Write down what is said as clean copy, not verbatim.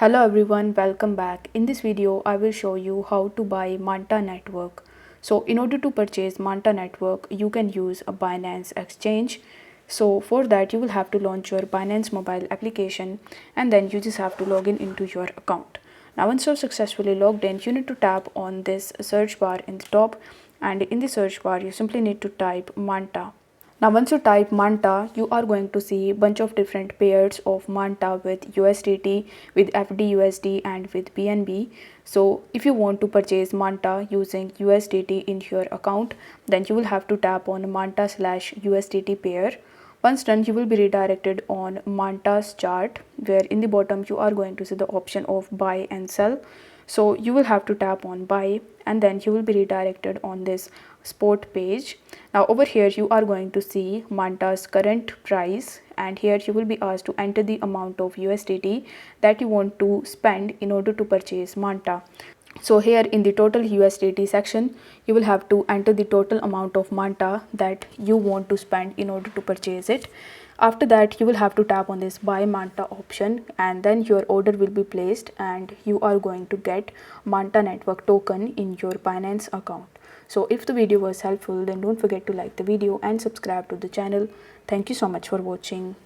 Hello everyone, welcome back. In this video, I will show you how to buy Manta Network. So in order to purchase Manta Network, you can use a Binance exchange. So for that, you will have to launch your Binance mobile application and then you just have to log in into your account. Now once you're successfully logged in, you need to tap on this search bar in the top, and in the search bar, you simply need to type Manta. Now once you type Manta, you are going to see a bunch of different pairs of Manta with USDT, with FDUSD and with BNB. So if you want to purchase Manta using USDT in your account, then you will have to tap on Manta/USDT pair. Once done, you will be redirected on Manta's chart, where in the bottom you are going to see the option of buy and sell. So you will have to tap on buy and then you will be redirected on this spot page. Now over here you are going to see Manta's current price, and here you will be asked to enter the amount of USDT that you want to spend in order to purchase Manta. So here in the total USDT section, you will have to enter the total amount of Manta that you want to spend in order to purchase it. After that, you will have to tap on this buy Manta option and then your order will be placed and you are going to get Manta Network token in your Binance account. So if the video was helpful, then don't forget to like the video and subscribe to the channel. Thank you so much for watching.